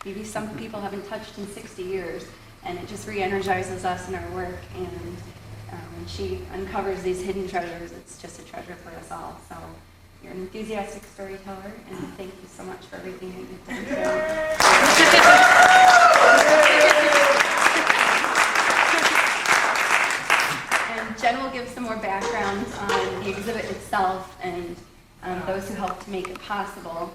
maybe some people haven't touched in 60 years. And it just re-energizes us in our work. And when she uncovers these hidden treasures, it's just a treasure for us all. So you're an enthusiastic storyteller, and thank you so much for everything that you've done today. And Jen will give some more background on the exhibit itself and those who helped to make it possible.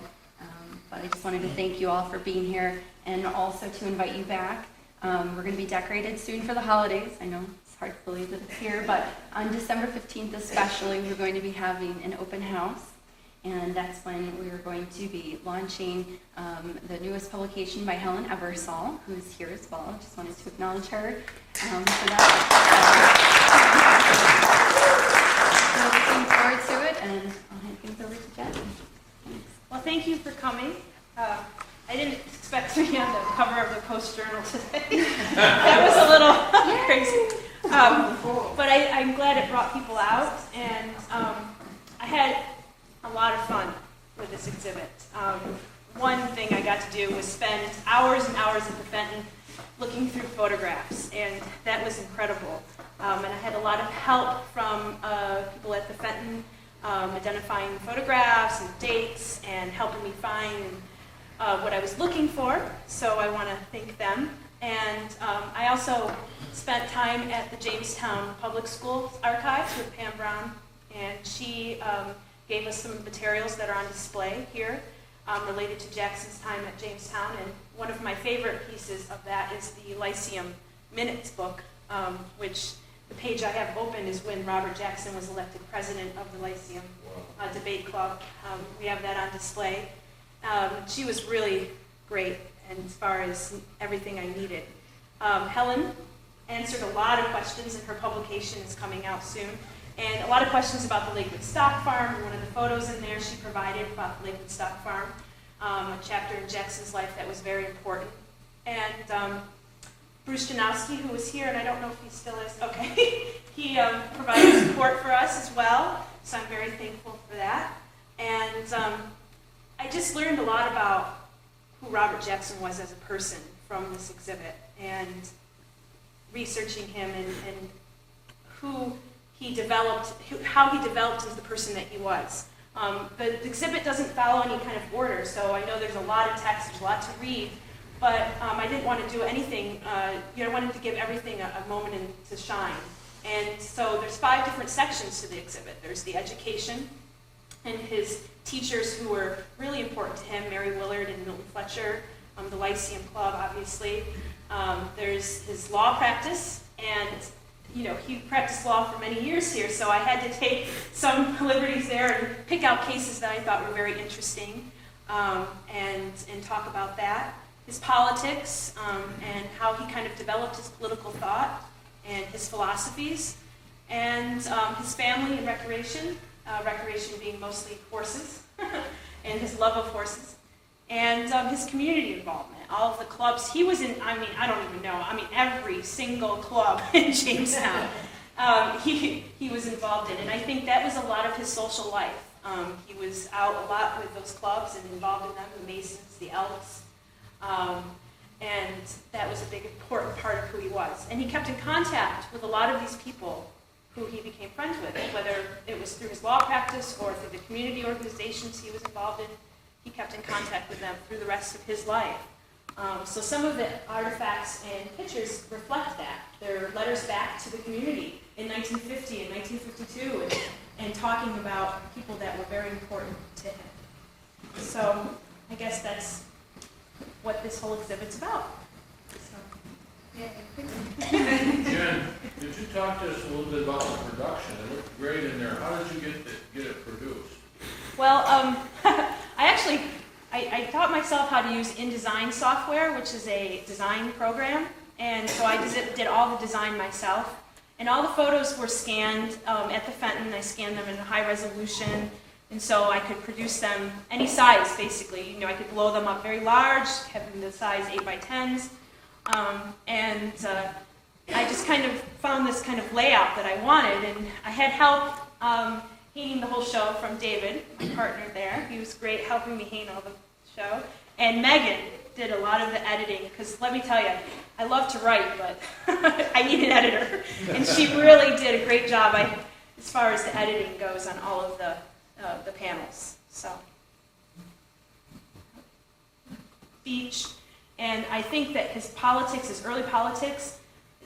But I just wanted to thank you all for being here, and also to invite you back. We're going to be decorated soon for the holidays. I know it's hard to believe that it's here, but on December 15th especially, we're going to be having an open house. And that's when we're going to be launching the newest publication by Helen Ebersol, who is here as well. Just wanted to acknowledge her for that. So looking forward to it, and I'll hand things over to Jen. Thanks. Well, thank you for coming. I didn't expect to be on the cover of the Post-Journal today. That was a little crazy. But I'm glad it brought people out, and I had a lot of fun with this exhibit. One thing I got to do was spend hours and hours at the Fenton looking through photographs, and that was incredible. And I had a lot of help from people at the Fenton identifying photographs and dates and helping me find what I was looking for, so I want to thank them. And I also spent time at the Jamestown Public Schools archives with Pam Brown, and she gave us some materials that are on display here related to Jackson's time at Jamestown. And one of my favorite pieces of that is the Lyceum Minutes book, which the page I have open is when Robert Jackson was elected president of the Lyceum Debate Club. We have that on display. She was really great, and as far as everything I needed. Helen answered a lot of questions, and her publication is coming out soon. And a lot of questions about the Lakewood Stock Farm. One of the photos in there she provided about the Lakewood Stock Farm, a chapter in Jackson's life that was very important. And Bruce Janowski, who was here, and I don't know if he still is, okay, he provided support for us as well, so I'm very thankful for that. And I just learned a lot about who Robert Jackson was as a person from this exhibit, and researching him and who he developed, how he developed into the person that he was. The exhibit doesn't follow any kind of order, so I know there's a lot of text, there's a lot to read, but I didn't want to do anything, I wanted to give everything a moment to shine. And so there's 5 different sections to the exhibit. There's the education, and his teachers who were really important to him, Mary Willard and Milton Fletcher, the Lyceum Club, obviously. There's his law practice, and he practiced law for many years here, so I had to take some liberties there and pick out cases that I thought were very interesting, and talk about that. His politics, and how he kind of developed his political thought and his philosophies, and his family and recreation, recreation being mostly horses, and his love of horses, and his community involvement. All of the clubs he was in, I don't even know, every single club in Jamestown he was involved in, and I think that was a lot of his social life. He was out a lot with those clubs and involved in them, the Masons, the Elks, and that was a big important part of who he was. And he kept in contact with a lot of these people who he became friends with, whether it was through his law practice or through the community organizations he was involved in. He kept in contact with them through the rest of his life. So some of the artifacts and pictures reflect that. They're letters back to the community in 1950 and 1952, and talking about people that were very important to him. So I guess that's what this whole exhibit's about. So, yeah. Jen, did you talk to us a little bit about the production? It looked great in there. How did you get it produced? Well, I taught myself how to use InDesign software, which is a design program, and so I did all the design myself. And all the photos were scanned at the Fenton. I scanned them in high resolution, and so I could produce them any size, basically. I could blow them up very large, have them the size 8x10s, and I just kind of found this kind of layout that I wanted, and I had help painting the whole show from David, my partner there. He was great helping me paint all the show. And Megan, did a lot of the editing, because let me tell you, I love to write, but I need an editor. And she really did a great job as far as the editing goes on all of the panels. So, speech, and I think that his politics, his early politics,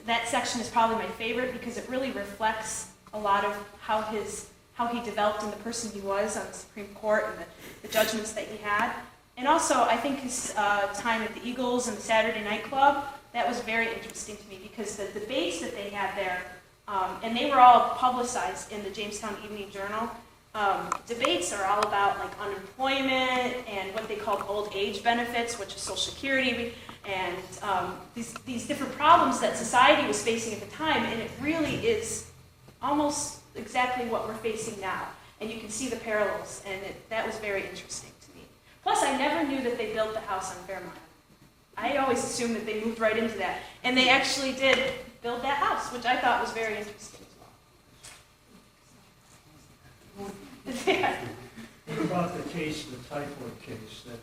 that section is probably my favorite because it really reflects a lot of how he developed and the person he was on the Supreme Court and the judgments that he had. And also, I think his time at the Eagles and the Saturday Night Club, that was very interesting to me because the debates that they had there, and they were all publicized in the Jamestown Evening Journal. Debates are all about like unemployment and what they called old age benefits, which is Social Security, and these different problems that society was facing at the time, and it really is almost exactly what we're facing now. And you can see the parallels, and that was very interesting to me. Plus, I never knew that they built the house on Fairmont. I always assumed that they moved right into that, and they actually did build that house, which I thought was very interesting as well. Yeah. What about the case, the typhoid case that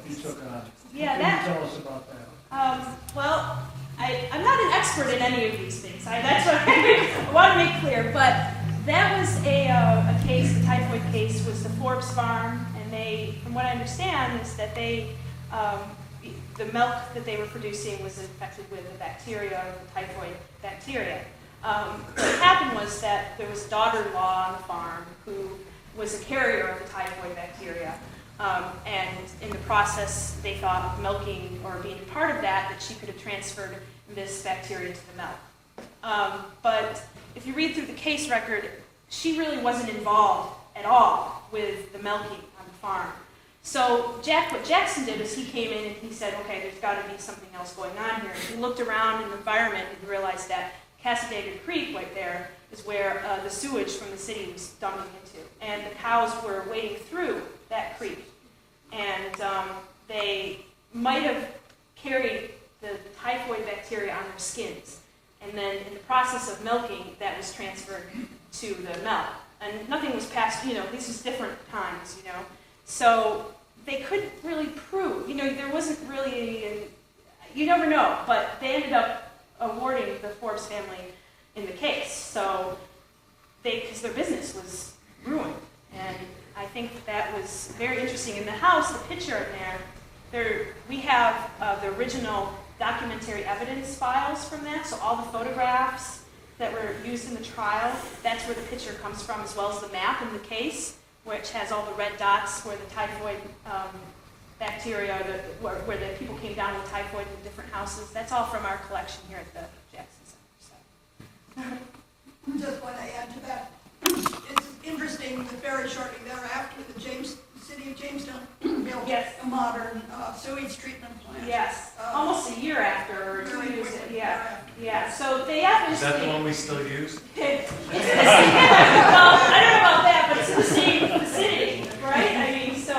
you took on? Yeah, Can you tell us about that? Well, I'm not an expert in any of these things. That's what I want to make clear. But that was a case, the typhoid case was the Forbes farm, and they, from what I understand, is that they, the milk that they were producing was infected with the bacteria, the typhoid bacteria. What happened was that there was a daughter-in-law on the farm who was a carrier of the typhoid bacteria. And in the process, they thought of milking or being part of that she could have transferred this bacteria to the milk. But if you read through the case record, she really wasn't involved at all with the milking on the farm. So what Jackson did is he came in and he said, okay, there's got to be something else going on here. And he looked around in the environment and realized that Cassadaga Creek right there is where the sewage from the city was dumping into. And the cows were wading through that creek. And they might have carried the typhoid bacteria on their skins. And then in the process of milking, that was transferred to the milk. And nothing was passed, these was different times, So they couldn't really prove, there wasn't really, you never know, but they ended up awarding the Forbes family in the case. So because their business was ruined. And I think that was very interesting. In the house, the picture in there we have the original documentary evidence files from that. So all the photographs that were used in the trial, that's where the picture comes from, as well as the map in the case, which has all the red dots where the typhoid bacteria, where the people came down with typhoid in different houses. That's all from our collection here at the Jackson Center. So. Just want to add to that. It's interesting that very shortly thereafter, the city of Jamestown built a modern sewage treatment plant. Yes, almost a year after, or 2 years. Yeah. So they obviously. Is that the one we still use? It's the same, well, I don't know about that, but it's in the same vicinity, right? I mean, so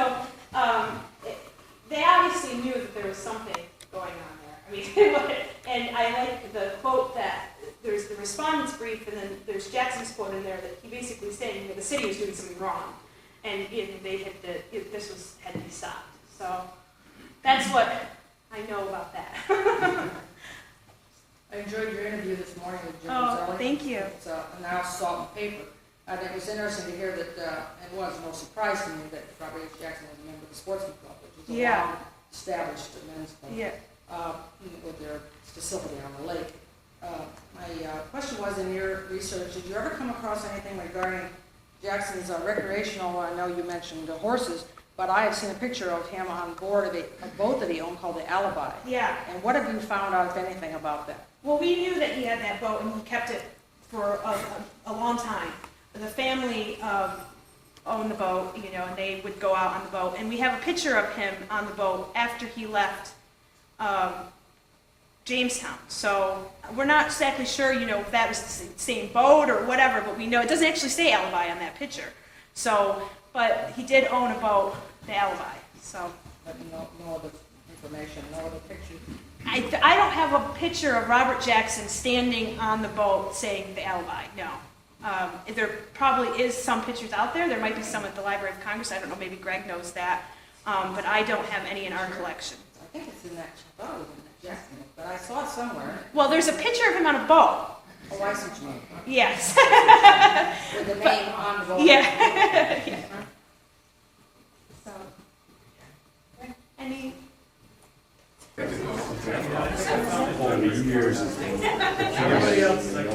they obviously knew that there was something going on there. I mean, and I like the quote that there's the respondent's brief, and then there's Jackson's quote in there that he basically saying the city was doing something wrong, and they had had to be stopped. So that's what I know about that. I enjoyed your interview this morning with Jim Oh, Gonzalez. thank you. It's announced Salt and Paper. And it was interesting to hear that, it was no surprise to me that Robert H. Jackson was a member of the Sportsman Club, which is a long-established men's club, with their facility on the lake. My question was, in your research, did you ever come across anything regarding Jackson's recreational, I know you mentioned horses, but I have seen a picture of him on board of a boat that he owned called the Alibi. Yeah. And what have you found out, if anything, about that? Well, we knew that he had that boat, and he kept it for a long time. The family owned the boat, and they would go out on the boat. And we have a picture of him on the boat after he left Jamestown. So we're not exactly sure, if that was the same boat or whatever, but we know it doesn't actually say Alibi on that picture. So, but he did own a boat, the Alibi. So. But no other information, no other pictures. I don't have a picture of Robert Jackson standing on the boat saying the Alibi, no. There probably is some pictures out there. There might be some at the Library of Congress. I don't know, maybe Greg knows that. But I don't have any in our collection. I think it's in that, I thought it was in that Jackson, but I saw it somewhere. Well, there's a picture of him on a boat. Oh, I see what you mean. Yes. With the name on the boat. Yeah. Yeah. So, any? Everybody else, like,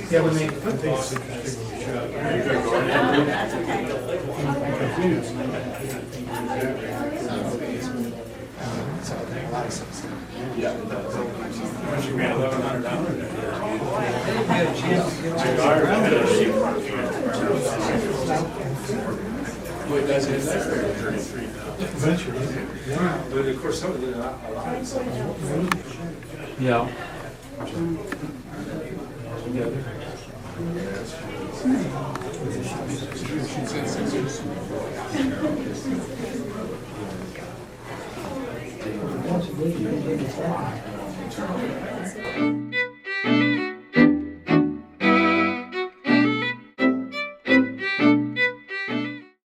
yeah, when they put things But of course, some of them are Yeah. together.